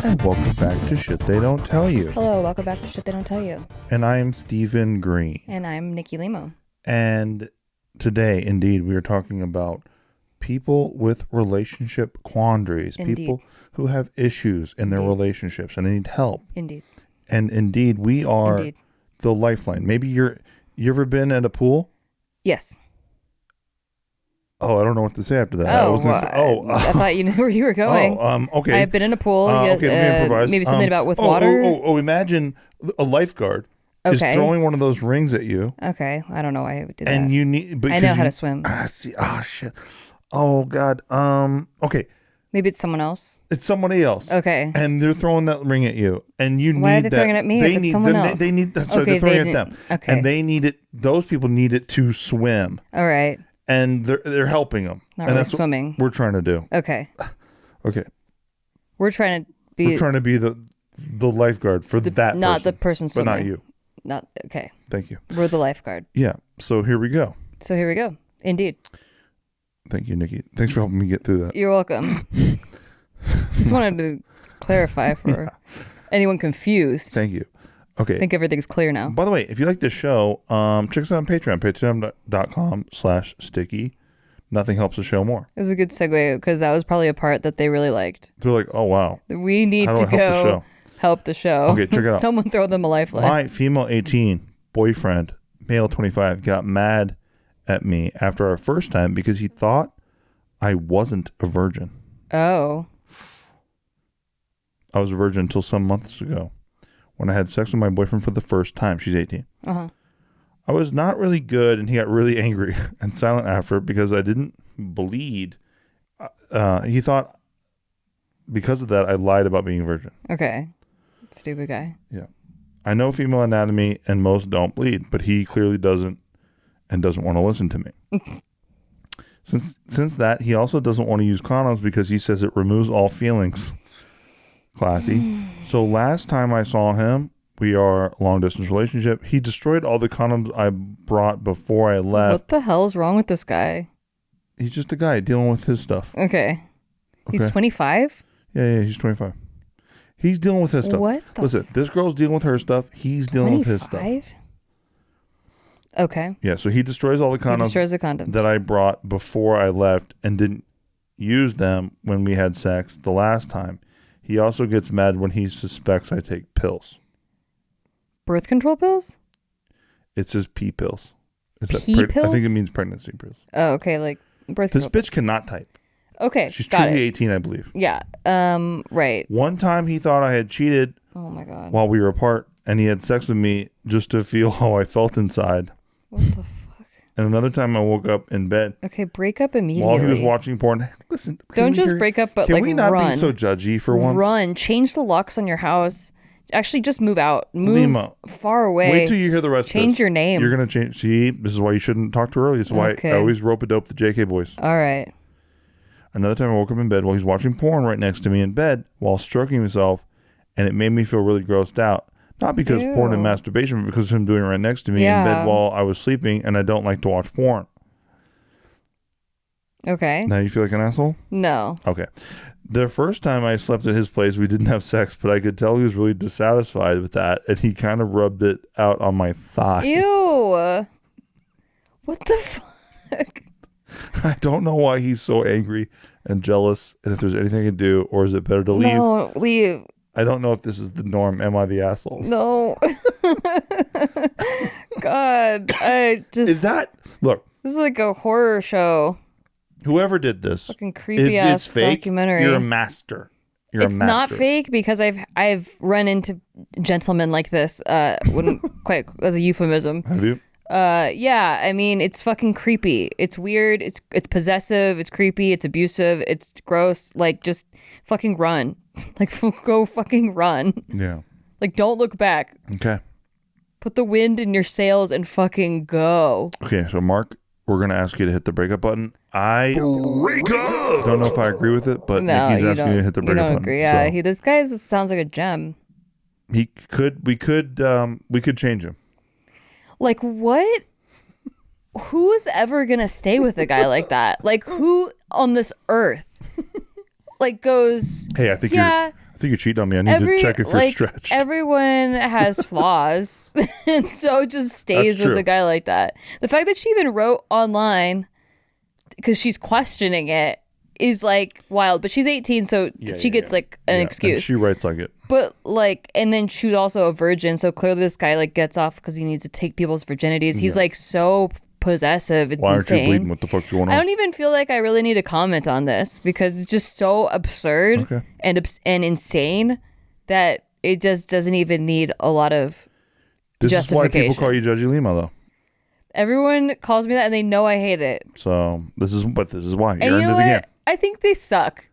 And welcome back to Shit They Don't Tell You. Hello, welcome back to Shit They Don't Tell You. And I'm Stephen Green. And I'm Nikki Limo. And today, indeed, we are talking about people with relationship quandaries. Indeed. People who have issues in their relationships and they need help. Indeed. And indeed, we are the lifeline. Maybe you ever been at a pool? Yes. Oh, I don't know what to say after that. I thought you knew where you were going. Okay. I've been in a pool. Okay, let me improvise. Maybe something about with water. Imagine a lifeguard is throwing one of those rings at you. Okay, I don't know why I would do that. And you need, I know how to swim. Shit. Oh God. Okay. Maybe it's someone else. It's somebody else. Okay. And they're throwing that ring at you, and you why need are they that. throwing it at me? They if it's need someone them. else. They need. Sorry, they're throwing it at them. Okay. And they need it. Those people need it to swim. All right. And they're helping them. Not and really that's swimming. What we're trying to do. Okay. Okay. We're trying to be the lifeguard for that not person, the person swimming. but not you. Not okay. Thank you. We're the lifeguard. Yeah. So here we go. Indeed. Thank you, Nikki. Thanks for helping me get through that. You're welcome. Just wanted to clarify for anyone confused. Thank you. Okay. I think everything's clear now. By the way, if you like this show, check us out on Patreon, patreon.com/sticky. Nothing helps the show more. It was a good segue because that was probably a part that they really liked. They're like, oh, wow. We need to go help the show. Okay, check it out. Someone throw them a lifeline. My female 18 boyfriend, male 25, got mad at me after our first time because he thought I wasn't a virgin. Oh. I was a virgin until some months ago when I had sex with my boyfriend for the first time. She's 18. Uh-huh. I was not really good, and he got really angry and silent after because I didn't bleed. He thought because of that I lied about being a virgin. Okay. Stupid guy. Yeah. I know female anatomy and most don't bleed, but he clearly doesn't and doesn't want to listen to me. Since that, he also doesn't want to use condoms because he says it removes all feelings. Classy. So last time I saw him, we are a long distance relationship. He destroyed all the condoms I brought before I left. What the hell is wrong with this guy? He's just a guy dealing with his stuff. Okay. He's 25? Yeah, he's 25. He's dealing with his stuff. What? Listen, this girl's dealing with her stuff. He's dealing with his stuff. Okay. Yeah, so he destroys all the condoms that I brought before I left and didn't use them when we had sex the last time. He also gets mad when he suspects I take pills. Birth control pills? It says pee pills. Pills? I think it means pregnancy pills. Oh, okay, like birth control. This bitch cannot type. Okay, she's truly 18, I believe. Yeah, right. One time he thought I had cheated. Oh my God. While we were apart, and he had sex with me just to feel how I felt inside. What the fuck? And another time I woke up in bed. Okay, break up immediately. While he was watching porn. Listen, don't just break up, but can like we not run. be so judgy for once? Run. Change the locks on your house. Actually, just move out. Move Limo. far away. Wait till you hear the rest of this. Change your name. You're going to change. See, this is why you shouldn't talk too early. This is why I always rope a dope the JK boys. All right. Another time I woke up in bed while he's watching porn right next to me in bed while stroking himself, and it made me feel really grossed out. Not because porn and masturbation, but because of him doing it right next to me in bed while I was sleeping, and I don't like to watch porn. Okay. Now you feel like an asshole? No. Okay. The first time I slept at his place, we didn't have sex, but I could tell he was really dissatisfied with that, and he kind of rubbed it out on my thigh. Ew. What the fuck? I don't know why he's so angry and jealous, and if there's anything I can do, or is it better to leave? No, leave. I don't know if this is the norm. Am I the asshole? No. God, Is that... Look. This is like a horror show. Whoever did this, fucking creepy ass documentary. You're a master. It's not fake because I've run into gentlemen like this. Wouldn't quite as a euphemism. Have you? Yeah. I mean, it's fucking creepy. It's weird. It's possessive. It's creepy. It's abusive. It's gross. Like, just fucking run. Like, go fucking run. Yeah. Like, don't look back. Okay. Put the wind in your sails and fucking go. Okay, so Mark, we're gonna ask you to hit the breakup button. I don't know if I agree with it, but Nikki's asking you to hit the breakup button. Agree. Yeah, so. This guy sounds like a gem. We could change him. Like, what? Who's ever gonna stay with a guy like that? Like, who on this earth like goes, hey, I think I think you're cheating on me. I need to check if you're stretched. Everyone has flaws. And so it just stays with a guy like that. The fact that she even wrote online because she's questioning it is like wild. But she's 18, so she gets like an excuse. And she writes like it. But like, and then she was also a virgin, so clearly this guy like gets off because he needs to take people's virginities. He's like so possessive. It's Why insane. Aren't you bleeding? What the fuck's going on? I don't even feel like I really need to comment on this because it's just so absurd and insane that it just doesn't even need a lot of This is why justification. people call you Judgy Limo, though. Everyone calls me that, and they know I hate it. So this is why you And earned you know it again. I think they suck.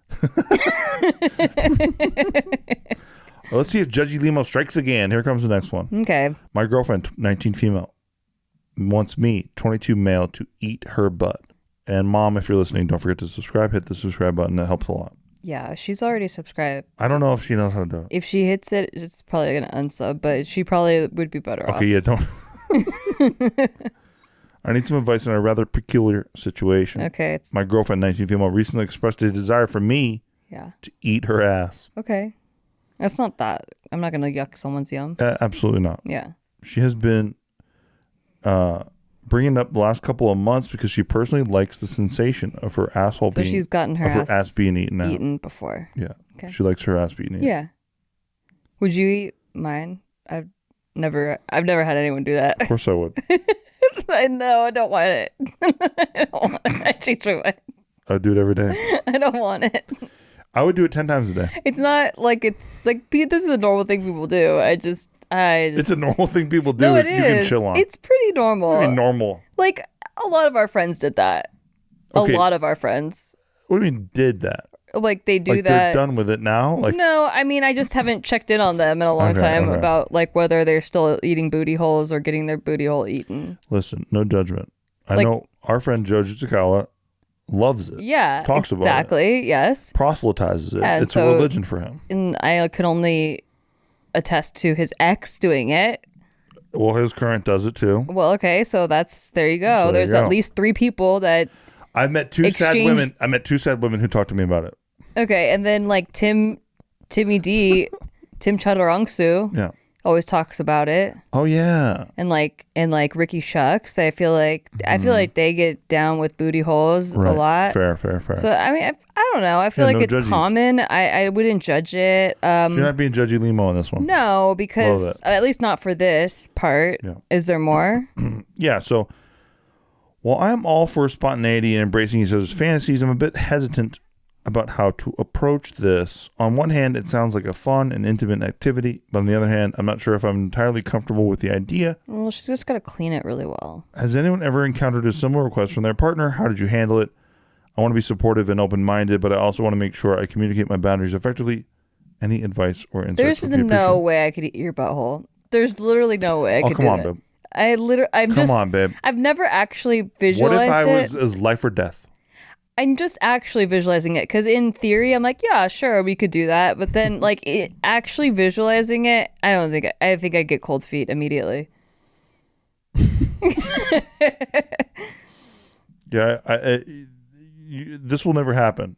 Well, let's see if Judgy Limo strikes again. Here comes the next one. Okay. My girlfriend, 19 female, wants me, 22 male, to eat her butt. And mom, if you're listening, don't forget to subscribe. Hit the subscribe button. That helps a lot. Yeah, she's already subscribed. I don't know if she knows how to do it. If she hits it, it's probably going to unsub, but she probably would be better off. Okay, yeah, don't. I need some advice on a rather peculiar situation. Okay. My girlfriend, 19 female, recently expressed a desire for me to eat her ass. Okay. That's not that. I'm not going to yuck someone's yum. Absolutely not. Yeah. She has been bringing it up the last couple of months because she personally likes the sensation of her asshole being... So she's gotten her ass being eaten before. Yeah. Okay. She likes her ass being eaten. Yeah. Would you eat mine? I've never had anyone do that. Of course I would. I know. I don't want it. I don't want it. I changed my mind. I would do it every day. I don't want it. I would do it 10 times a day. It's not like this is a normal thing people do. I just It's a normal thing people do. No, it you is. Can chill on. It's pretty normal. I mean, normal. Like a lot of our friends did that. Okay. A lot of our friends. What do you mean did that? Like they do like that. They're done with it now? Like no, I mean I just haven't checked in on them in a long time about like whether they're still eating booty holes or getting their booty hole eaten. Listen, no judgment. I know our friend Joe Jutsukawa loves it. Yeah. Talks about it. Exactly. Yes. Proselytizes it. Yeah, it's a religion for him. And I could only attest to his ex doing it. Well, his current does it too. Well, okay, so there you go. So There's at least 3 people that I've met two sad women. I met 2 sad women who talked to me about it. Okay, and then like Timmy D, Tim Chaturangsu, always talks about it. Oh yeah. And like Ricky Shucks, I feel like they get down with booty holes a lot. Fair. So I mean, I don't know. I feel like it's common. I wouldn't judge it. You're not being Judgy Limo on this one. No, because at least not for this part. Yeah. Is there more? Yeah. So while I'm all for spontaneity and embracing each other's fantasies, I'm a bit hesitant about how to approach this. On one hand, it sounds like a fun and intimate activity, but on the other hand, I'm not sure if I'm entirely comfortable with the idea. Well, she's just got to clean it really well. Has anyone ever encountered a similar request from their partner? How did you handle it? I want to be supportive and open-minded, but I also want to make sure I communicate my boundaries effectively. Any advice or insights? There's no way I could eat your butthole. There's literally no way I could do that. Come on, babe. I've never actually visualized it. What if I was life or death? I'm just actually visualizing it because in theory, I'm like, yeah, sure, we could do that. But then, like, actually visualizing it, I think I'd get cold feet immediately. Yeah, this will never happen.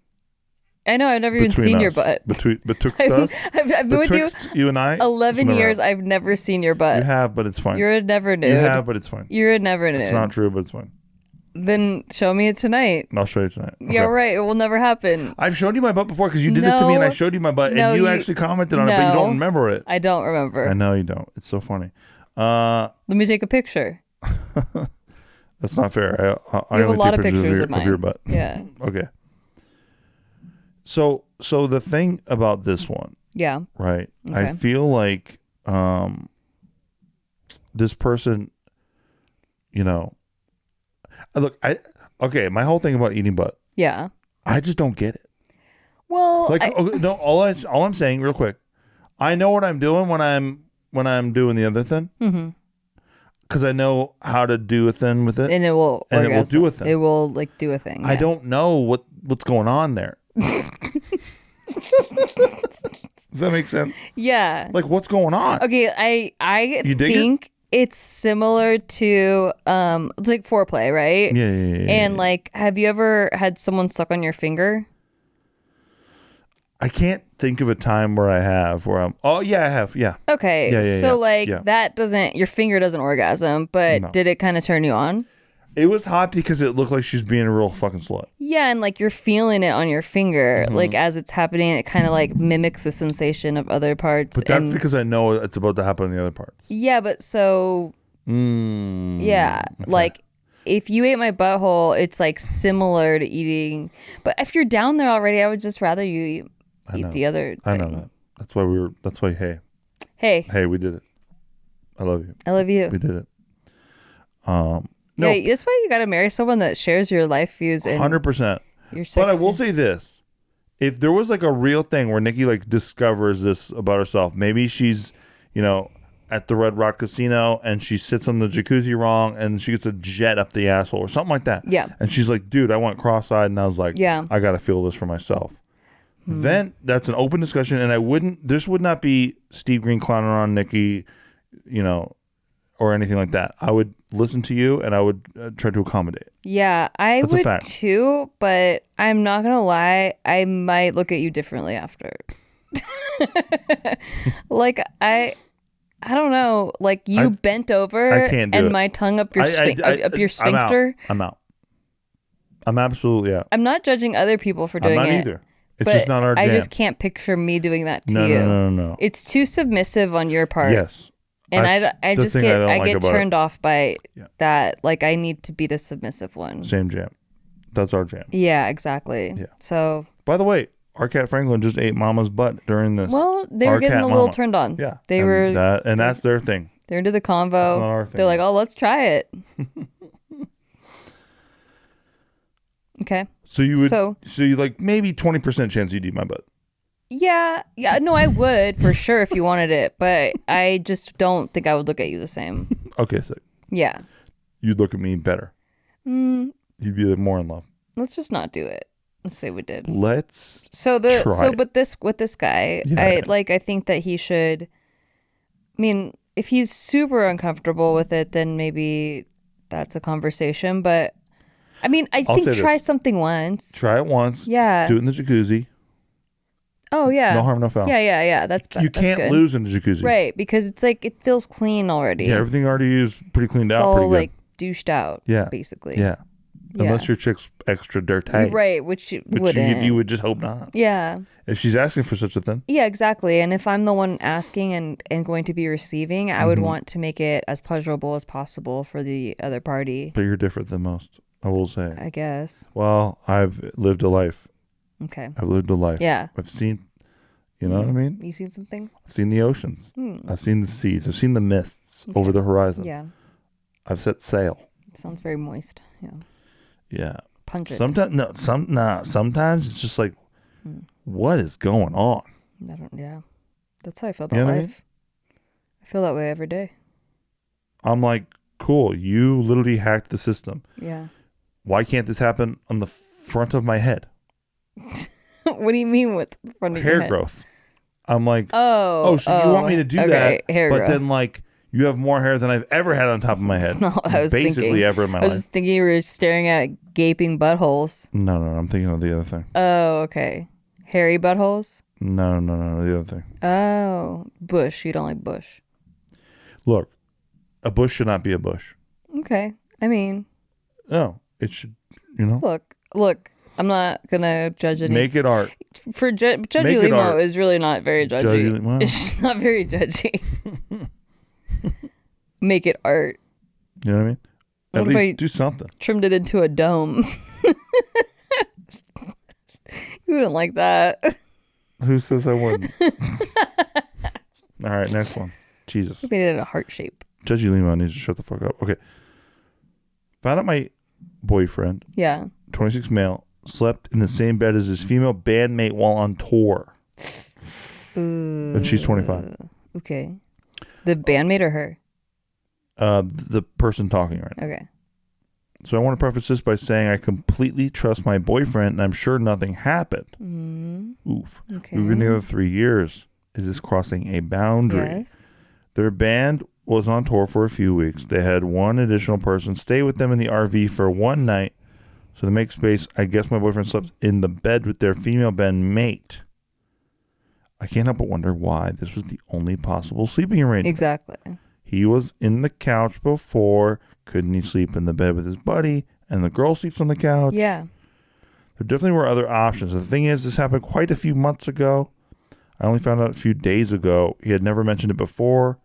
I know. I've never even seen your butt. Betwixt us? I've been with you and I? 11 years. I've never seen your butt. You have, but it's fine. You're a never nude. You have, but it's fine. You're a never nude. It's not true, but it's fine. Then show me it tonight. I'll show you tonight. Okay. Yeah, right. It will never happen. I've showed you my butt before because you did this to me and I showed you my butt and you actually commented on it, but you don't remember it. I don't remember. I know you don't. It's so funny. Let me take a picture. That's not fair. I have a lot of pictures of your butt. Yeah. Okay. So the thing about this one. Yeah. Right. Okay. I feel like this person, look, my whole thing about eating butt. Yeah. I just don't get it. Well, all I'm saying real quick, I know what I'm doing when I'm doing the other thing. Mm-hmm. Because I know how to do a thing with it. And it will do a thing. It will do a thing. Yeah. I don't know what's going on there. Does that make sense? Yeah. Like what's going on? Okay, I think it's similar to it's like foreplay, right? Yeah. And like, have you ever had someone suck on your finger? I can't think of a time where I have where I'm. Oh yeah, I have. Yeah. Okay. That doesn't. Your finger doesn't orgasm, but did it kind of turn you on? It was hot because it looked like she's being a real fucking slut. Yeah, and like you're feeling it on your finger, like as it's happening, it kind of like mimics the sensation of other parts. But that's because I know it's about to happen on the other parts. Yeah, but so yeah, okay. Like if you ate my butthole, it's like similar to eating. But if you're down there already, I would just rather you eat the other thing. I know that. That's why. Hey, we did it. I love you. I love you. We did it. No. Yeah, that's why you got to marry someone that shares your life views. 100%. But I will say this. If there was like a real thing where Nikki like discovers this about herself, maybe she's, at the Red Rock Casino and she sits on the jacuzzi wrong and she gets a jet up the asshole or something like that. Yeah. And she's like, dude, I went cross-eyed and I was like, I got to feel this for myself. Then that's an open discussion and this would not be Steve Green clowning on Nikki, or anything like that. I would listen to you and I would try to accommodate. Yeah, I would too, but I'm not going to lie. I might look at you differently after. Like, I don't know. Like, you bent over and my tongue up your sphincter. I'm out. I'm absolutely out. I'm not judging other people for doing it. I'm not either. It's just not our jam. I just can't picture me doing that to you. No. It's too submissive on your part. Yes. And I get turned off by that. Like, I need to be the submissive one. Same jam. That's our jam. Yeah, exactly. Yeah. So. By the way, our cat Franklin just ate Mama's butt during this. Well, they were getting a little turned on. Yeah. And that's their thing. They're into the convo. That's not our thing. They're like, oh, let's try it. Okay. So you like maybe 20% chance you'd eat my butt. Yeah, no, I would for sure if you wanted it, but I just don't think I would look at you the same. Okay, sick. Yeah. You'd look at me better. You'd be more in love. Let's just not do it. Let's say we did. But with this guy, I think that he should. I mean, if he's super uncomfortable with it, then maybe that's a conversation. But I mean, I think try something once. Try it once. Yeah. Do it in the jacuzzi. Oh, yeah. No harm, no foul. Yeah. That's You can't good. lose in the jacuzzi. Right, because it's like it feels clean already. Yeah, everything already is pretty cleaned out. All pretty good. like douched out. Yeah. Basically. Yeah. Unless your chick's extra dirty. Right, which wouldn't. You would just hope not. Yeah. If she's asking for such a thing. Yeah, exactly. And if I'm the one asking and going to be receiving, I would want to make it as pleasurable as possible for the other party. But you're different than most, I will say. I guess. Well, I've lived a life. Okay. I've lived a life. Yeah. I've seen... You know what I mean? You seen some things? I've seen the oceans. I've seen the seas. I've seen the mists over the horizon. Yeah. I've set sail. It sounds very moist. Yeah. Yeah. Pungent. Sometimes it's just like, what is going on? Yeah. That's how I feel about life. I feel that way every day. I'm like, cool. You literally hacked the system. Yeah. Why can't this happen on the front of my head? What do you mean with front of your head? Hair growth. I'm like, so you want me to do that, hair growth. then like you have more hair than I've ever had on top of my head. That's not what I was basically thinking. Ever in my life. I was just thinking you were staring at gaping buttholes. No, I'm thinking of the other thing. Oh, okay. Hairy buttholes? No, the other thing. Oh, bush. You don't like bush. Look, a bush should not be a bush. Okay. I mean. No, it should, Look. I'm not gonna judge any. Make it art. For Judgy Limo is really not very judgy. Well. It's just not very judgy. Make it art. You know what I mean? At least do something. Trimmed it into a dome. You wouldn't like that. Who says I wouldn't? All right, next one. Jesus. You made it a heart shape. Judgy Limo needs to shut the fuck up. Okay. Found out my boyfriend. Yeah. 26 male. Slept in the same bed as his female bandmate while on tour. And she's 25. Okay. The bandmate or her? The person talking right now. Okay. So I want to preface this by saying I completely trust my boyfriend and I'm sure nothing happened. Oof. Okay. We've been together 3 years. Is this crossing a boundary? Yes. Their band was on tour for a few weeks. They had one additional person stay with them in the RV for one night. So to make space, I guess my boyfriend slept in the bed with their female bandmate. I can't help but wonder why this was the only possible sleeping arrangement. Exactly. He was in the couch before. Couldn't he sleep in the bed with his buddy? And the girl sleeps on the couch? Yeah. There definitely were other options. The thing is, this happened quite a few months ago. I only found out a few days ago. He had never mentioned it before.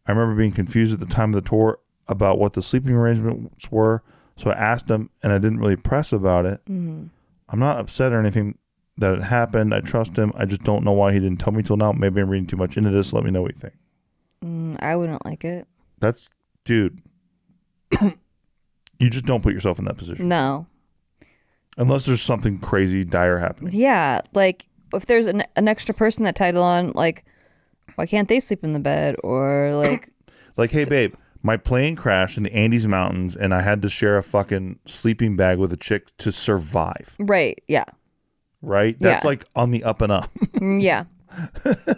I remember being confused at the time of the tour about what the sleeping arrangements were. So I asked him, and I didn't really press about it. Mm-hmm. I'm not upset or anything that it happened. I trust him. I just don't know why he didn't tell me till now. Maybe I'm reading too much into this. Let me know what you think. I wouldn't like it. Dude, you just don't put yourself in that position. No. Unless there's something crazy dire happening. Yeah. Like, if there's an extra person that tied on, like, why can't they sleep in the bed? Or, like... like, hey, babe, my plane crashed in the Andes Mountains, and I had to share a fucking sleeping bag with a chick to survive. Right. Yeah. Right? That's, like, on the up and up. Yeah.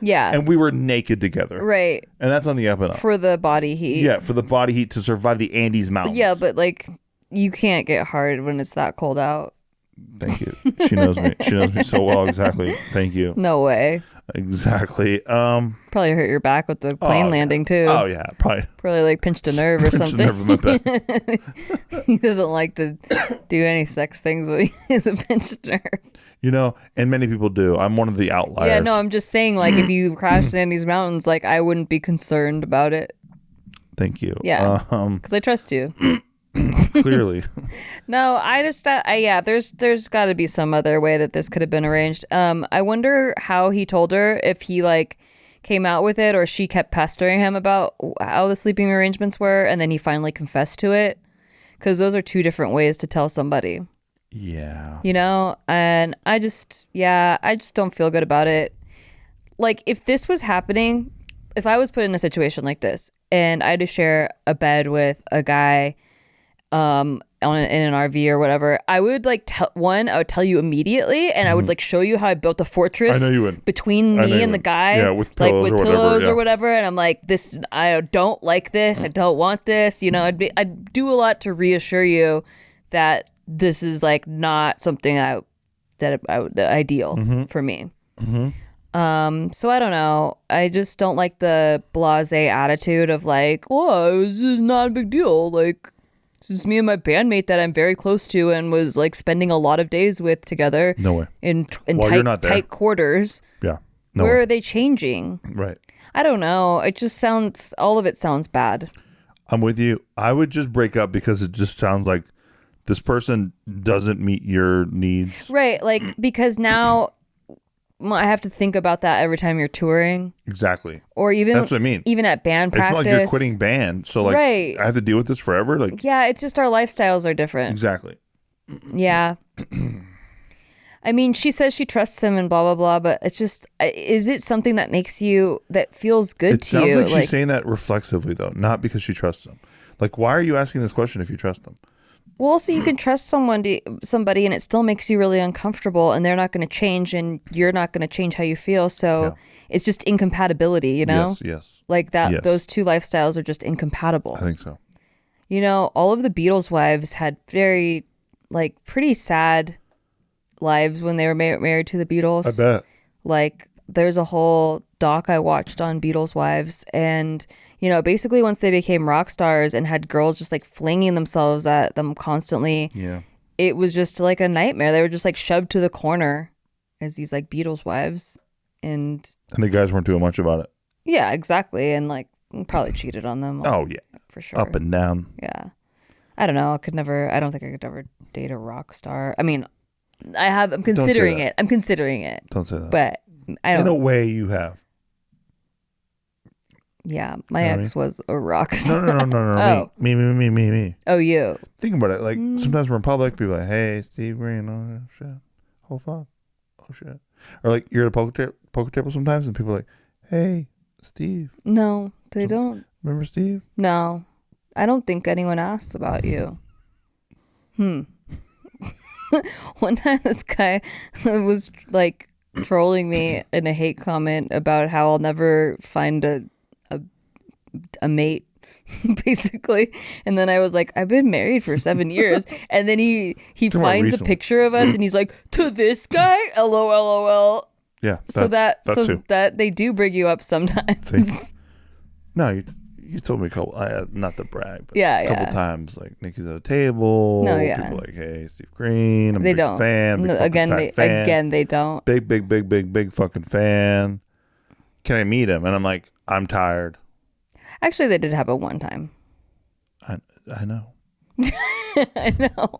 Yeah. And we were naked together. Right. And that's on the up and up. For the body heat. Yeah, for the body heat to survive the Andes Mountains. Yeah, but, like, you can't get hard when it's that cold out. Thank you. She knows me. She knows me so well. Exactly. Thank you. No way. Exactly. Probably hurt your back with the plane landing too. Oh yeah, probably like pinched a nerve or something. A nerve in my back. He doesn't like to do any sex things when he has a pinched nerve. You know, and many people do. I'm one of the outliers. Yeah, no, I'm just saying, like, if you crashed in these mountains, like, I wouldn't be concerned about it. Thank you. Yeah, because I trust you. Clearly. No, I just there's got to be some other way that this could have been arranged. I wonder how he told her, if he like came out with it or she kept pestering him about how the sleeping arrangements were and then he finally confessed to it, because those are two different ways to tell somebody. Yeah. You know, and I just don't feel good about it. Like, if this was happening, if I was put in a situation like this and I had to share a bed with a guy in an RV or whatever, I would like I would tell you immediately, and I would like show you how I built the fortress between me and the guy, with pillows, like with pillows or whatever. And I'm like, this, I don't like this. I don't want this. You know, I'd do a lot to reassure you that this is like not something that ideal for me. Mm-hmm. So I don't know. I just don't like the blasé attitude of like, oh, this is not a big deal. Like, this is me and my bandmate that I'm very close to and was like spending a lot of days with together. No way. In tight quarters. Yeah. Where are they changing? Right. I don't know. It just all of it sounds bad. I'm with you. I would just break up because it just sounds like this person doesn't meet your needs. Right. Like, because now I have to think about that every time you're touring. Exactly. Or even, that's what I mean. Even at band practice. It's not like you're quitting band. So like, right. I have to deal with this forever. Like, yeah, it's just our lifestyles are different. Exactly. Yeah. I mean, she says she trusts him and blah, blah, blah, but it's just, is it something that that feels good to you? It sounds like she's saying that reflexively though, not because she trusts him. Like, why are you asking this question if you trust them? Well, also you can trust somebody and it still makes you really uncomfortable, and they're not going to change and you're not going to change how you feel. So it's just incompatibility, you know? Yes. Like that, yes. Those two lifestyles are just incompatible. I think so. You know, all of the Beatles wives had very, like, pretty sad lives when they were married to the Beatles. I bet. Like, there's a whole doc I watched on Beatles wives, and you know, basically once they became rock stars and had girls just like flinging themselves at them constantly, it was just like a nightmare. They were just like shoved to the corner as these like Beatles wives, and the guys weren't doing much about it. Yeah, exactly. And like probably cheated on them. Oh yeah, for sure. Up and down. Yeah, I don't know. I don't think I could ever date a rock star. I mean, I'm considering it. I'm considering it. Don't say that. But I don't. In a way, you have. Yeah, my ex was a rock star. No. Oh. Me. Oh, you. Think about it. Like, sometimes we're in public, people are like, hey, Steve Green, oh, shit. Oh, fuck. Oh, shit. Or, like, you're at a poker table sometimes, and people are like, hey, Steve. No, they don't. Remember Steve? No. I don't think anyone asks about you. One time, this guy was, like, trolling me in a hate comment about how I'll never find a mate, basically. And then I was like, I've been married for 7 years. And then he finds a picture of us and he's like, to this guy, LOL. Yeah. So that they do bring you up sometimes. See? No, you told me a couple, not to brag, but a couple times, like Nikki's at a table. No, yeah. People are like, hey, Steve Green. I'm a big don't. fan. Big fan. Again, they don't. Big fucking fan. Can I meet him? And I'm like, I'm tired. Actually, they did happen one time. I know. I know.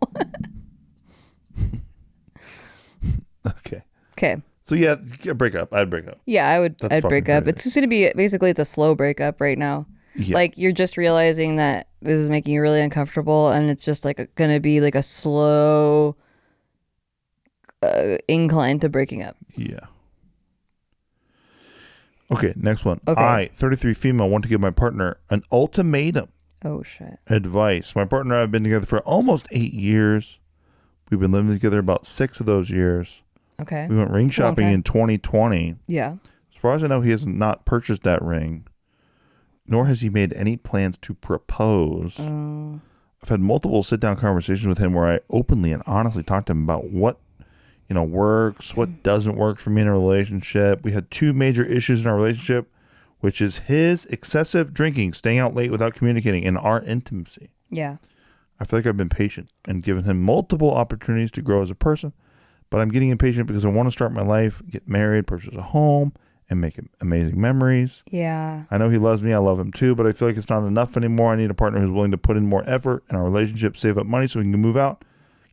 Okay. So yeah, break up. I'd break up. Yeah, I'd break up. Crazy. It's just going to be, basically, it's a slow breakup right now. Yeah. Like, you're just realizing that this is making you really uncomfortable, and it's just like going to be like a slow incline to breaking up. Yeah. Okay, next one. Okay. I, 33 female, want to give my partner an ultimatum. Oh, shit. Advice. My partner and I have been together for almost 8 years. We've been living together about 6 of those years. Okay. We went ring shopping in 2020. Yeah. As far as I know, he has not purchased that ring, nor has he made any plans to propose. I've had multiple sit-down conversations with him where I openly and honestly talk to him about what works, what doesn't work for me in a relationship. We had 2 major issues in our relationship, which is his excessive drinking, staying out late without communicating, and our intimacy. Yeah. I feel like I've been patient and given him multiple opportunities to grow as a person, but I'm getting impatient because I want to start my life, get married, purchase a home, and make amazing memories. Yeah. I know he loves me. I love him too, but I feel like it's not enough anymore. I need a partner who's willing to put in more effort in our relationship, save up money so we can move out,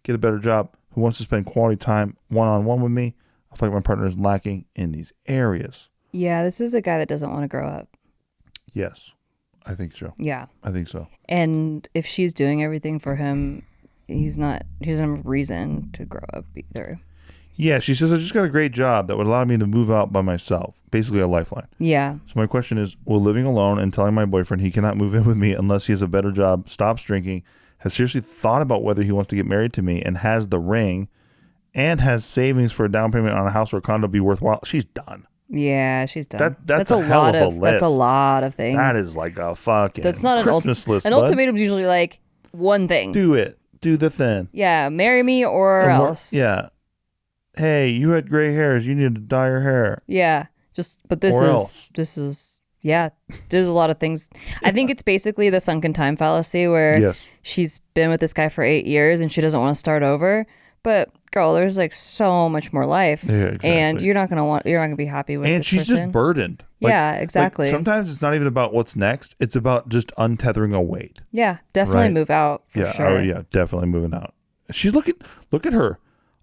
get a better job, who wants to spend quality time one-on-one with me. I feel like my partner is lacking in these areas. Yeah, this is a guy that doesn't want to grow up. Yes, I think so. Yeah. I think so. And if she's doing everything for him, he doesn't have a reason to grow up either. Yeah, she says, I just got a great job that would allow me to move out by myself. Basically a lifeline. Yeah. So my question is, will living alone and telling my boyfriend he cannot move in with me unless he has a better job, stops drinking, has seriously thought about whether he wants to get married to me, and has the ring, and has savings for a down payment on a house or a condo be worthwhile? She's done. Yeah, she's done. That's a hell of a list. That's a lot of things. That is like a fucking that's not Christmas list. An ultimatum is usually like one thing. Do it. Do the thing. Yeah, marry me or else. Yeah. Hey, you had gray hairs. You need to dye your hair. Yeah. But there's a lot of things. I think it's basically the sunken time fallacy where she's been with this guy for 8 years and she doesn't want to start over. But girl, there's like so much more life, and you're not gonna be happy with. And she's just burdened. Yeah, exactly. Sometimes it's not even about what's next; it's about just untethering a weight. Yeah, definitely move out. For sure. Oh yeah, definitely moving out. She's looking. Look at her.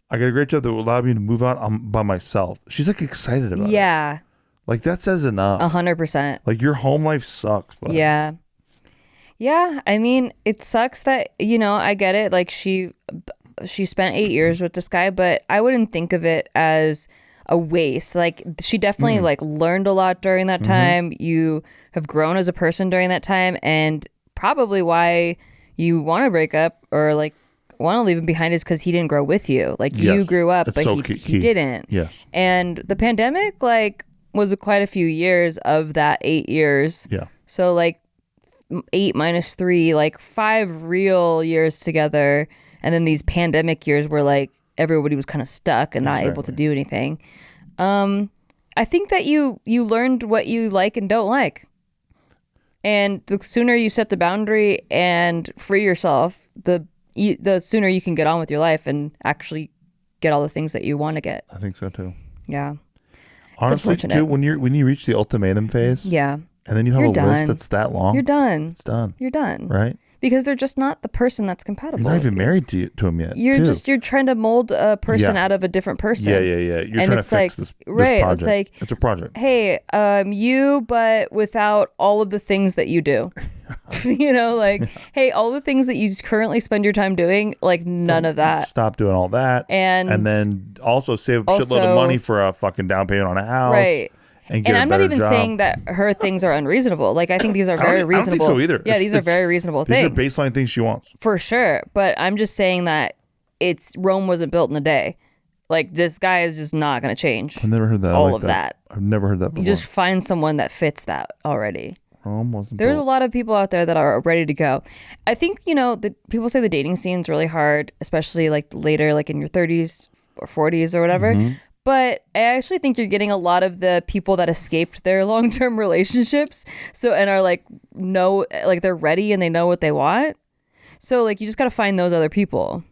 I got a great job that will allow me to move out by myself. She's like excited about it. Yeah. Like that says enough. 100%. Like your home life sucks. Buddy. Yeah. Yeah. I mean, it sucks that I get it. Like she spent 8 years with this guy, but I wouldn't think of it as a waste. Like she definitely like learned a lot during that time. You have grown as a person during that time, and probably why you want to break up or like want to leave him behind is because he didn't grow with you. Like you grew up, but he didn't. Yes. And the pandemic like was quite a few years of that 8 years. Yeah. So like 8 minus 3, like 5 real years together. And then these pandemic years where like everybody was kind of stuck and not able to do anything. I think that you learned what you like and don't like. And the sooner you set the boundary and free yourself, the sooner you can get on with your life and actually get all the things that you want to get. I think so too. Yeah. Honestly, too, when you reach the ultimatum phase, and then you have a list that's that long, you're done. It's done. You're done. Right? Because they're just not the person that's compatible. You're not even married to him yet. You're trying to mold a person out of a different person. Yeah. You're trying to fix this project. It's like it's a project. Hey, you, but without all of the things that you do. Hey, all the things that you currently spend your time doing, like none of that. Stop doing all that, and then also save a shitload of money for a fucking down payment on a house, right? And I'm not even job. saying that her things are unreasonable. Like I think these are very reasonable. I don't think so either. Yeah, these are very reasonable things. These are baseline things she wants for sure. But I'm just saying that Rome wasn't built in a day. Like this guy is just not going to change. I've never heard that. All of that. I've never heard that before. You just find someone that fits that already. Rome wasn't There's built. a lot of people out there that are ready to go. I think the people say the dating scene is really hard, especially like later, like in your 30s or 40s or whatever. But I actually think you're getting a lot of the people that escaped their long-term relationships. And are like, they're ready and they know what they want. So like, you just got to find those other people.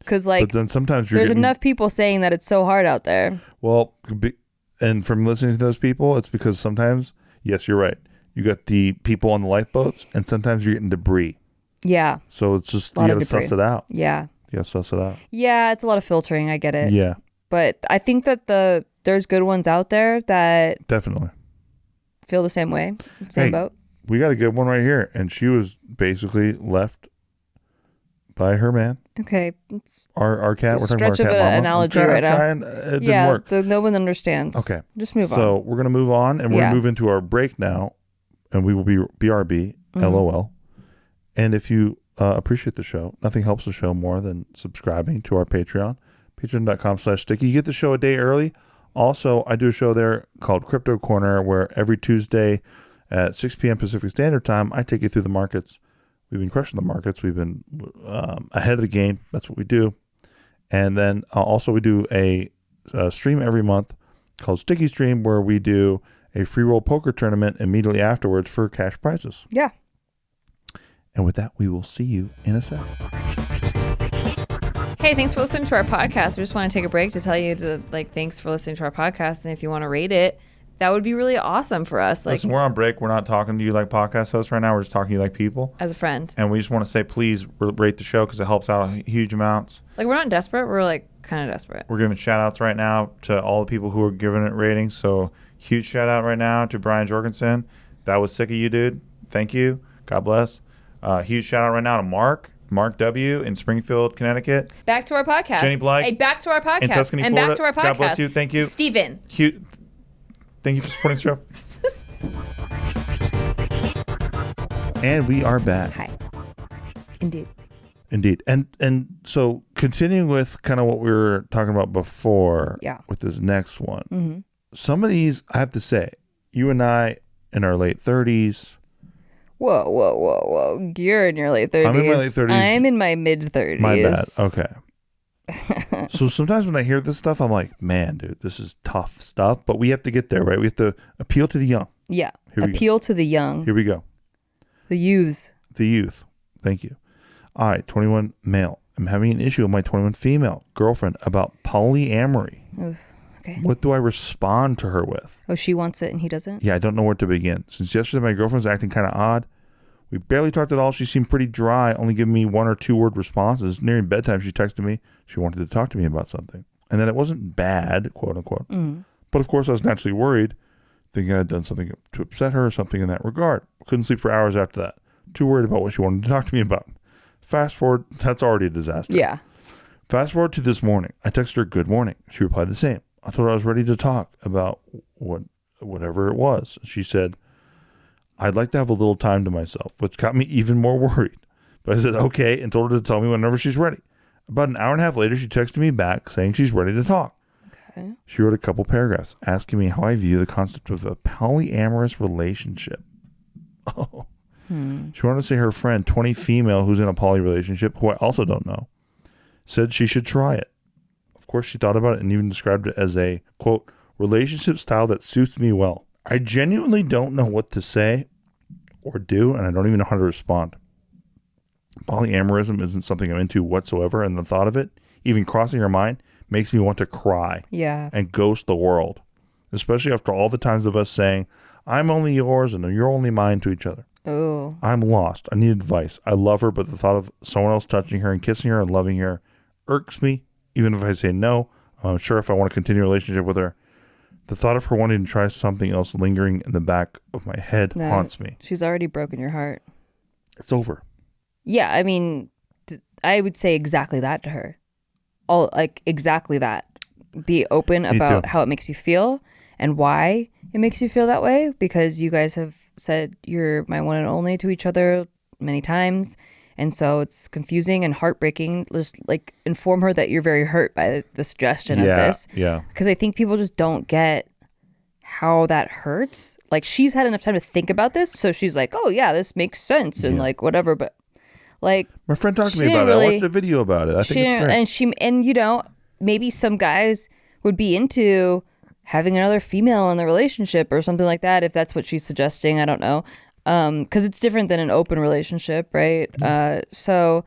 Cause like, but then sometimes there's enough people saying that it's so hard out there. Well, and from listening to those people, it's because sometimes, yes, you're right. You got the people on the lifeboats and sometimes you're getting debris. Yeah. So it's just, you got to suss it out. Yeah. You got to suss it out. Yeah. It's a lot of filtering. I get it. Yeah. But I think that there's good ones out there that definitely feel the same way, same boat. We got a good one right here, and she was basically left by her man. Okay, our cat. We're talking about our cat mama. Analogy right now. It didn't work. No one understands. Okay, just move on. So we're gonna move on, and we're gonna move into our break now, and we will be BRB, LOL. And if you appreciate the show, nothing helps the show more than subscribing to our Patreon. Patreon.com/sticky. You get the show a day early. Also, I do a show there called Crypto Corner where every Tuesday at 6 p.m. Pacific Standard Time, I take you through the markets. We've been crushing the markets. We've been ahead of the game. That's what we do. And then also we do a stream every month called Sticky Stream where we do a free roll poker tournament immediately afterwards for cash prizes. Yeah. And with that, we will see you in a sec. Hey, thanks for listening to our podcast. We just want to take a break to tell you thanks for listening to our podcast. And if you want to rate it, that would be really awesome for us. Listen, we're on break. We're not talking to you like podcast hosts right now. We're just talking to you like people. As a friend. And we just want to say, please rate the show because it helps out huge amounts. Like, we're not desperate. We're like kind of desperate. We're giving shout outs right now to all the people who are giving it ratings. So huge shout out right now to Brian Jorgensen. That was sick of you, dude. Thank you. God bless. Huge shout out right now to Mark W. in Springfield, Connecticut. Back to our podcast. Jenny Blythe. Hey, back to our podcast. In Tuscany, and Florida. Back to our podcast. God bless you. Thank you. Steven. Thank you for supporting the show. And we are back. Hi. Indeed. And so continuing with kind of what we were talking about before with this next one. Mm-hmm. Some of these, I have to say, you and I in our late 30s. Whoa. You're in your late 30s. I'm in my late 30s. I'm in my mid 30s. My bad. Okay. So sometimes when I hear this stuff, I'm like, man, dude, this is tough stuff. But we have to get there, right? We have to appeal to the young. Yeah. Appeal to the young. Here we go. The youths. The youth. Thank you. I, 21 male, am having an issue with my 21 female girlfriend about polyamory. Oof. Okay. What do I respond to her with? Oh, she wants it and he doesn't? Yeah, I don't know where to begin. Since yesterday, my girlfriend was acting kind of odd. We barely talked at all. She seemed pretty dry, only giving me 1 or 2 word responses. Nearing bedtime, she texted me. She wanted to talk to me about something. And then it wasn't bad, quote unquote. Mm. But of course, I was naturally worried, thinking I'd done something to upset her or something in that regard. Couldn't sleep for hours after that. Too worried about what she wanted to talk to me about. Fast forward, that's already a disaster. Yeah. Fast forward to this morning. I texted her, good morning. She replied the same. I told her I was ready to talk about whatever it was. She said, I'd like to have a little time to myself, which got me even more worried. But I said, okay, and told her to tell me whenever she's ready. About an hour and a half later, she texted me back saying she's ready to talk. Okay. She wrote a couple paragraphs asking me how I view the concept of a polyamorous relationship. Oh. She wanted to say her friend, 20 female, who's in a poly relationship, who I also don't know, said she should try it. Of course, she thought about it and even described it as a, quote, relationship style that suits me well. I genuinely don't know what to say or do, and I don't even know how to respond. Polyamorism isn't something I'm into whatsoever, and the thought of it, even crossing her mind, makes me want to cry and ghost the world, especially after all the times of us saying, I'm only yours and you're only mine to each other. Oh. I'm lost. I need advice. I love her, but the thought of someone else touching her and kissing her and loving her irks me. Even if I say no, I'm sure if I want to continue a relationship with her, the thought of her wanting to try something else lingering in the back of my head haunts me. She's already broken your heart. It's over. Yeah, I mean, I would say exactly that to her. Exactly that. Be open about how it makes you feel and why it makes you feel that way, because you guys have said you're my one and only to each other many times. And so it's confusing and heartbreaking. Just like inform her that you're very hurt by the suggestion of this. Yeah. Because I think people just don't get how that hurts. Like, she's had enough time to think about this. So she's like, oh, yeah, this makes sense. And like, whatever. But like, my friend talked to me about it. I watched a video about it. I think it's great. And you know, maybe some guys would be into having another female in the relationship or something like that, if that's what she's suggesting. I don't know. Because it's different than an open relationship, right? So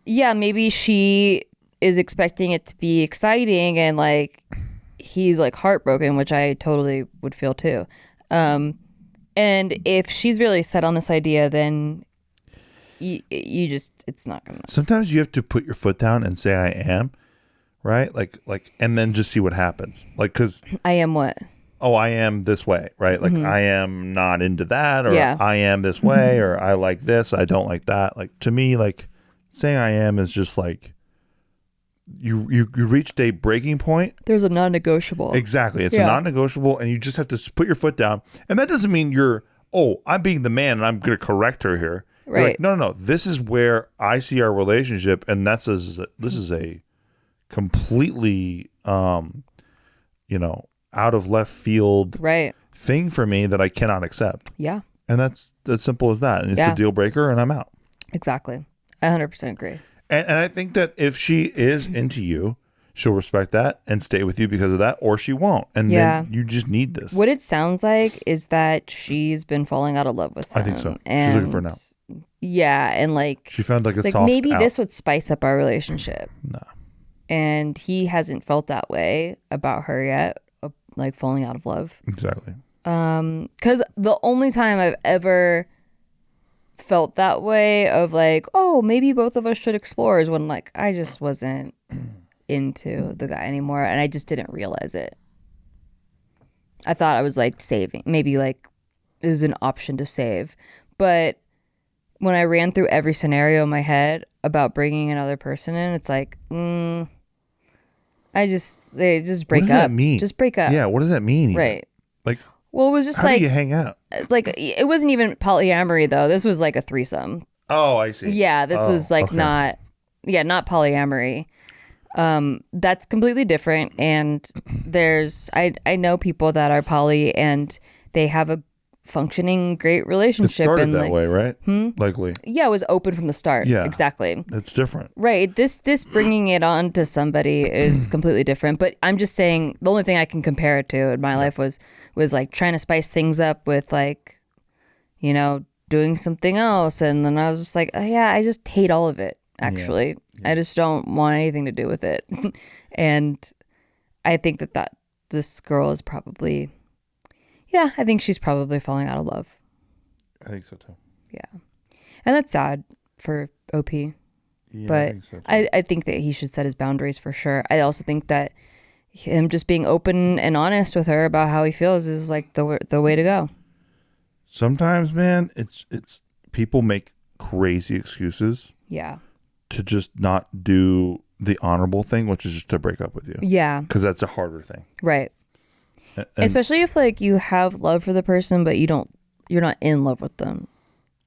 yeah, maybe she is expecting it to be exciting and like he's like heartbroken, which I totally would feel too. And if she's really set on this idea, then you just, it's not gonna. Sometimes you have to put your foot down and say I am, right? Like, and then just see what happens. Like, because I am what? Oh, I am this way, right? Like I am not into that, or I am this way, or I like this, I don't like that. Like to me, like saying I am is just like you reached a breaking point. There's a non-negotiable. Exactly. It's a non-negotiable, and you just have to put your foot down. And that doesn't mean I'm being the man and I'm going to correct her here. Right. Like, no. This is where I see our relationship, and this is a completely out of left field thing for me that I cannot accept. Yeah. And that's as simple as that. And it's a deal breaker, and I'm out. Exactly. I 100% agree. And I think that if she is into you, she'll respect that and stay with you because of that, or she won't. And then you just need this. What it sounds like is that she's been falling out of love with him. I think so. She's looking for now. Yeah. And like, she found like a soft maybe out. This would spice up our relationship. No. And he hasn't felt that way about her yet. Like falling out of love. Exactly. Because the only time I've ever felt that way of like, oh, maybe both of us should explore is when like I just wasn't into the guy anymore and I just didn't realize it. I thought I was like saving, maybe like it was an option to save. But when I ran through every scenario in my head about bringing another person in, it's like, they just break up. What does that mean? Just break up. Yeah, what does that mean? Right. Like, well, it was just how do you hang out? Like, it wasn't even polyamory though. This was like a threesome. Oh, I see. Yeah, this was like not polyamory. That's completely different. And I know people that are poly and they have a functioning great relationship. It started and that way, right? Likely. Yeah, it was open from the start. Yeah, exactly. It's different. Right. This bringing it on to somebody is completely different. But I'm just saying the only thing I can compare it to in my life was like trying to spice things up with like, doing something else. And then I was just like, oh, yeah, I just hate all of it, actually. Yeah. I just don't want anything to do with it. And I think that this girl is probably... Yeah, I think she's probably falling out of love. I think so too. Yeah. And that's sad for OP. Yeah, but I think, so I think that he should set his boundaries for sure. I also think that him just being open and honest with her about how he feels is like the way to go. Sometimes, man, it's people make crazy excuses. Yeah. To just not do the honorable thing, which is just to break up with you. Yeah. Because that's a harder thing. Right. And especially if like you have love for the person, but you're not in love with them.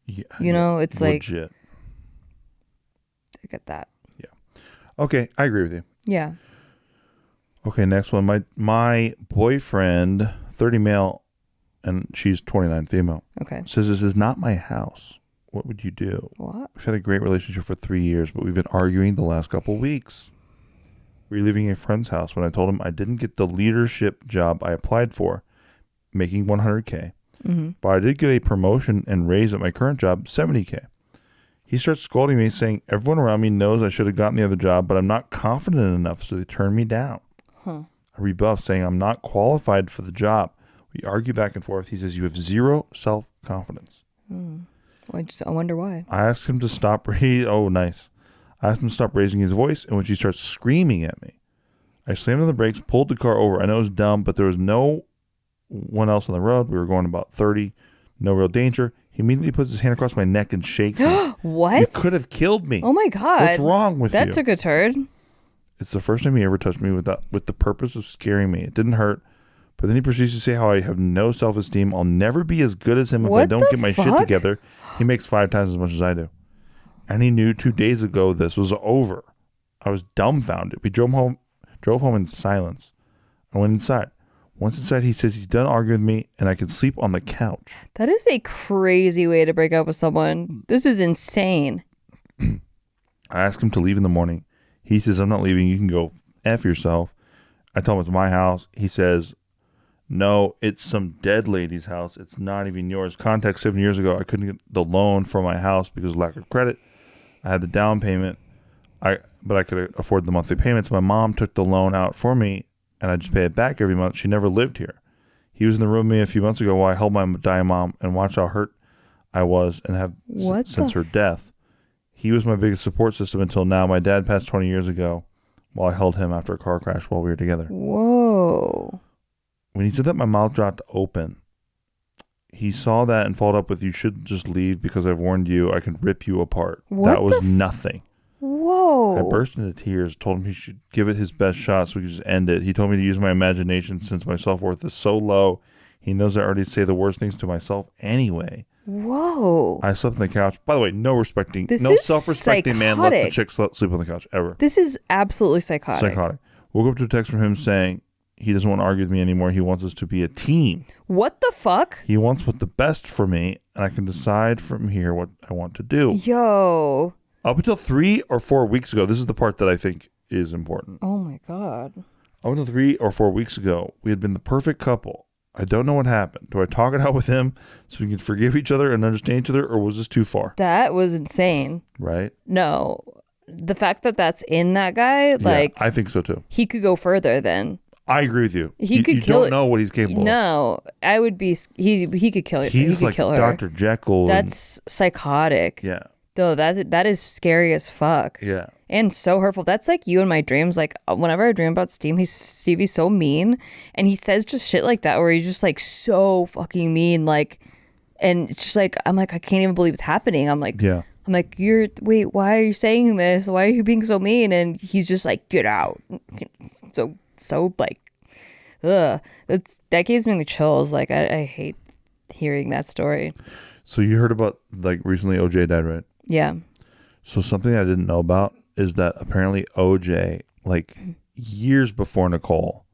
Yeah. It's legit. like. I get that. Yeah. Okay. I agree with you. Yeah. Okay. Next one. My boyfriend, 30 male, and she's 29 female. Okay. Says this is not my house. What would you do? What? We've had a great relationship for 3 years, but we've been arguing the last couple of weeks. We were leaving a friend's house when I told him I didn't get the leadership job I applied for, making $100K. Mm-hmm. But I did get a promotion and raise at my current job, $70K. He starts scolding me, saying everyone around me knows I should have gotten the other job, but I'm not confident enough, so they turn me down. I rebuff, saying I'm not qualified for the job. We argue back and forth. He says, you have zero self-confidence. Well, I wonder why. I asked him to stop. Oh, nice. I asked him to stop raising his voice, in which he starts screaming at me. I slammed on the brakes, pulled the car over. I know it was dumb, but there was no one else on the road. We were going about 30, no real danger. He immediately puts his hand across my neck and shakes me. What? You could have killed me. Oh my God. What's wrong with you? That took a turn. It's the first time he ever touched me with the purpose of scaring me. It didn't hurt. But then he proceeds to say how I have no self-esteem. I'll never be as good as him if I don't get my shit together. He makes 5 times as much as I do. And he knew 2 days ago this was over. I was dumbfounded. We drove home in silence. I went inside. Once inside, he says he's done arguing with me and I can sleep on the couch. That is a crazy way to break up with someone. This is insane. I asked him to leave in the morning. He says, I'm not leaving. You can go F yourself. I tell him it's my house. He says, no, it's some dead lady's house. It's not even yours. Context, 7 years ago, I couldn't get the loan for my house because of lack of credit. I had the down payment, but I could afford the monthly payments. My mom took the loan out for me, and I just pay it back every month. She never lived here. He was in the room with me a few months ago while I held my dying mom and watched how hurt I was and have since her death. He was my biggest support system until now. My dad passed 20 years ago while I held him after a car crash while we were together. Whoa. When he said that, my mouth dropped open. He saw that and followed up with, you should just leave because I've warned you. I can rip you apart. That was nothing. Whoa. I burst into tears, told him he should give it his best shot so we could just end it. He told me to use my imagination since my self-worth is so low. He knows I already say the worst things to myself anyway. Whoa. I slept on the couch. By the way, no self-respecting man lets the chick sleep on the couch ever. This is absolutely psychotic. Woke up to a text from him saying he doesn't want to argue with me anymore. He wants us to be a team. What the fuck? He wants what's the best for me, and I can decide from here what I want to do. Yo. Up until 3 or 4 weeks ago, this is the part that I think is important. Oh my God. Up until 3 or 4 weeks ago, we had been the perfect couple. I don't know what happened. Do I talk it out with him so we can forgive each other and understand each other, or was this too far? That was insane. Right? No. The fact that that's in that guy, like... Yeah, I think so too. He could go further then. I agree with you. You don't know what he's capable of. No. I would be... He could kill her. He's he like could kill her. Dr. Jekyll. That's psychotic. Yeah. Though that is scary as fuck. Yeah. And so hurtful. That's like you in my dreams. Like whenever I dream about Stevie's so mean, and he says just shit like that where he's just like so fucking mean, like, and it's just like I'm like I can't even believe it's happening. I'm like wait, why are you saying this? Why are you being so mean? And he's just like, get out. So like, ugh. That gives me the chills. Like I hate hearing that story. So you heard about like recently OJ died, right? Yeah. So something I didn't know about is that apparently OJ, like years before Nicole,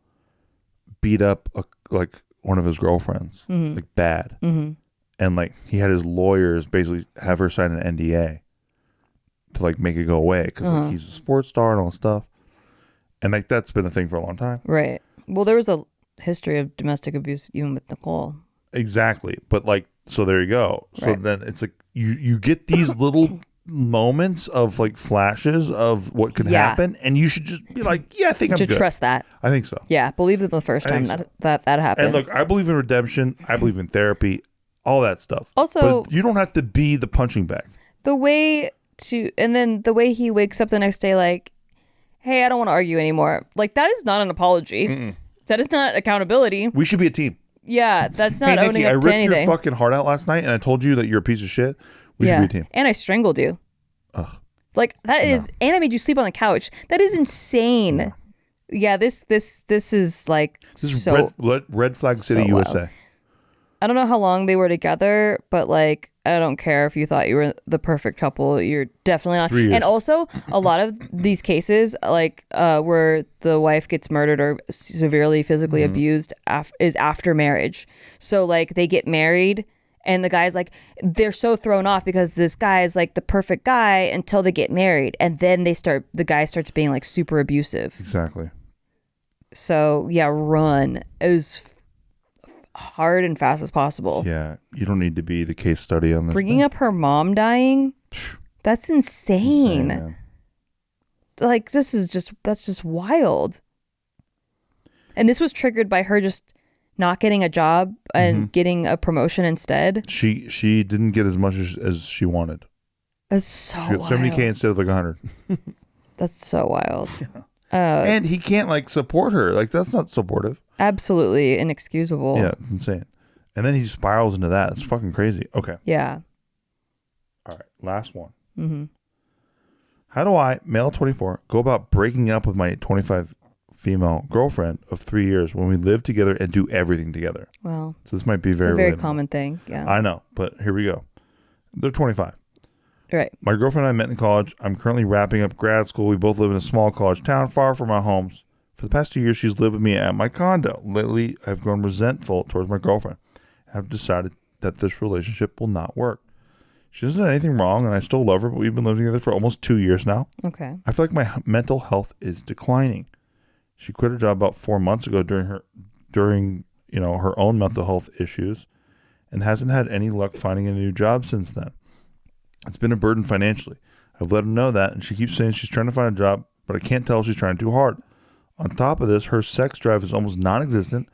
beat up like one of his girlfriends, like bad. Mm-hmm. And like he had his lawyers basically have her sign an NDA to like make it go away because like, he's a sports star and all that stuff. And like that's been a thing for a long time. Right. Well, there was a history of domestic abuse even with Nicole. Exactly. But like, so there you go. So then it's like you get these little moments of like flashes of what could happen, and you should just be like, yeah, I think I'm good. Trust that. I think so. Yeah, believe it the first time that happens. And look, I believe in redemption. I believe in therapy, all that stuff. Also, but you don't have to be the punching bag. And then the way he wakes up the next day like, hey, I don't want to argue anymore. Like that is not an apology. Mm-mm. That is not accountability. We should be a team. Yeah, that's not owning Nikki, up to anything. I ripped your fucking heart out last night, and I told you that you're a piece of shit. We should be a team. And I strangled you. Ugh. Like that is, and I made you sleep on the couch. That is insane. No. Yeah, this is like this so is red flag city, so USA. Wild. I don't know how long they were together, but like I don't care if you thought you were the perfect couple. You're definitely not. 3 years. And also, a lot of these cases, like where the wife gets murdered or severely physically abused, is after marriage. So like they get married, and the guy's like, they're so thrown off because this guy is like the perfect guy until they get married, and then the guy starts being like super abusive. Exactly. So yeah, run as hard and fast as possible. Yeah, you don't need to be the case study on this. Bringing up her mom dying, that's insane. Like that's just wild. And this was triggered by her just not getting a job and getting a promotion instead. She didn't get as much as she wanted. That's so she got 70K instead of like 100. That's so wild. Yeah. And he can't like support her. Like that's not supportive. Absolutely inexcusable. Yeah, insane. And then he spirals into that. It's fucking crazy. Okay. Yeah. All right. Last one. Mm-hmm. How do I, male 24, go about breaking up with my 25 female girlfriend of 3 years when we live together and do everything together? Well, so this might be it's a very common thing. Yeah. I know, but here we go. They're 25. Right. My girlfriend and I met in college. I'm currently wrapping up grad school. We both live in a small college town far from our homes. For the past 2 years, she's lived with me at my condo. Lately, I've grown resentful towards my girlfriend. I've decided that this relationship will not work. She doesn't have anything wrong, and I still love her, but we've been living together for almost 2 years now. Okay. I feel like my mental health is declining. She quit her job about 4 months ago during her own mental health issues, and hasn't had any luck finding a new job since then. It's been a burden financially. I've let her know that, and she keeps saying she's trying to find a job, but I can't tell if she's trying too hard. On top of this, her sex drive is almost non-existent.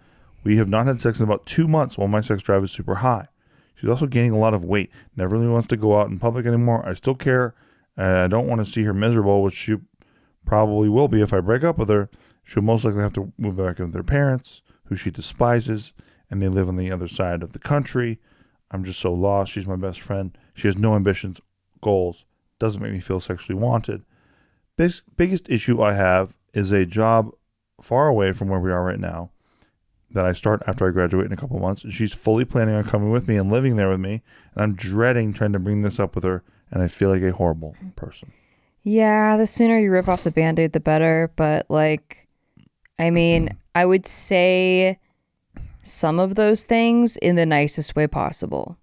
We have not had sex in about 2 months while my sex drive is super high. She's also gaining a lot of weight. Never really wants to go out in public anymore. I still care, and I don't want to see her miserable, which she probably will be if I break up with her. She'll most likely have to move back in with her parents, who she despises, and they live on the other side of the country. I'm just so lost. She's my best friend. She has no ambitions, goals, doesn't make me feel sexually wanted. Biggest issue I have is a job far away from where we are right now that I start after I graduate in a couple months. She's fully planning on coming with me and living there with me, and I'm dreading trying to bring this up with her, and I feel like a horrible person. Yeah, the sooner you rip off the Band-Aid, the better. But I would say some of those things in the nicest way possible.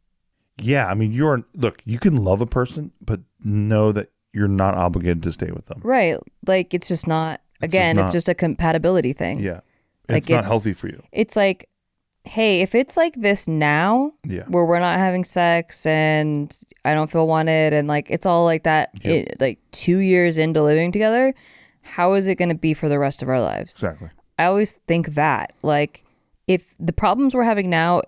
Yeah, you can love a person, but know that you're not obligated to stay with them. Right. It's just not, it's just a compatibility thing. Yeah. It's not healthy for you. It's like, hey, if it's like this now, where we're not having sex and I don't feel wanted and it's all like that, 2 years into living together, how is it going to be for the rest of our lives? Exactly. I always think that, if the problems we're having now,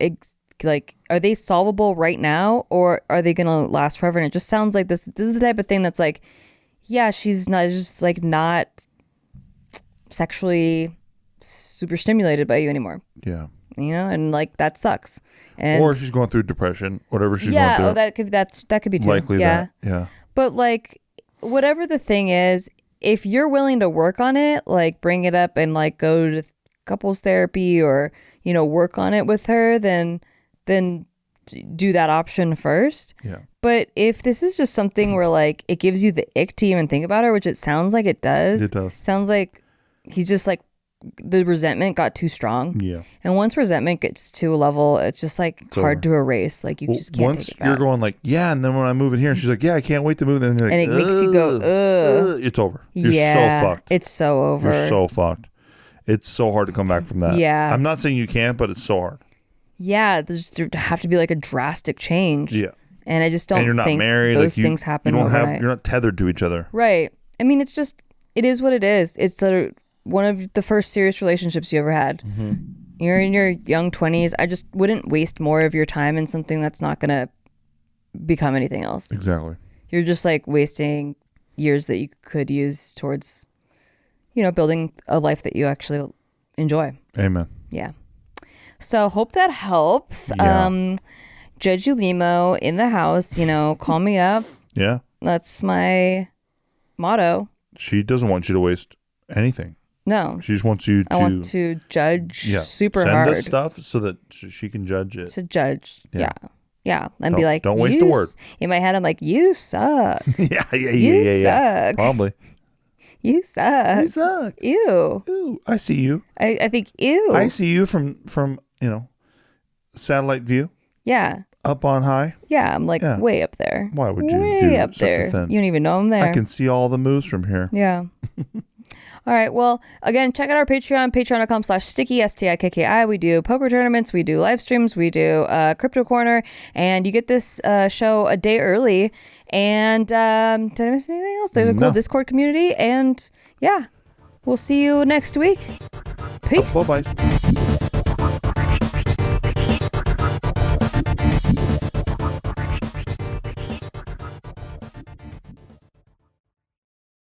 are they solvable right now, or are they going to last forever? And it just sounds like this is the type of thing that's she's not just not sexually super stimulated by you anymore. Yeah. And that sucks. Or she's going through depression, whatever she's going through. that could be too. Likely that. Yeah. But whatever the thing is, if you're willing to work on it, bring it up and go to couples therapy or, work on it with her, then do that option first. Yeah. But if this is just something where it gives you the ick to even think about her, which it sounds like it does. It does. Sounds like he's just the resentment got too strong. Yeah. And once resentment gets to a level, it's just hard to erase. You just can't once take it back. You're going and then when I move in here, and she's like, yeah, I can't wait to move. And it makes you go, ugh. It's over. You're so fucked. It's so over. You're so fucked. It's so hard to come back from that. Yeah. I'm not saying you can't, but it's so hard. Yeah. There have to be a drastic change. Yeah. And I just don't and you're not think married. those things happen overnight. You're not tethered to each other. Right. It is what it is. It's one of the first serious relationships you ever had. Mm-hmm. You're in your young 20s. I just wouldn't waste more of your time in something that's not going to become anything else. Exactly. You're just wasting years that you could use towards, building a life that you actually enjoy. Amen. Yeah. So hope that helps. Yeah. Judge Limo in the house, call me up. Yeah. That's my motto. She doesn't want you to waste anything. No. She just wants you to... I want to judge super Send hard. us stuff so that she can judge it. To judge. Yeah. And don't, be like, don't waste a word. In my head, I'm like, you suck. You suck. Probably. You suck. You suck. Ew. Ew. I see you. I think, ew. I see you from satellite view. Yeah. Up on high. Yeah. I'm way up there. Why would you way do up such there? a thing? You don't even know I'm there. I can see all the moves from here. Yeah. All right. Well, again, check out our Patreon, patreon.com/sticky, STIKKI. We do poker tournaments. We do live streams. We do Crypto Corner. And you get this show a day early. And did I miss anything else? There's a cool Discord community. And yeah, we'll see you next week. Peace. Bye-bye.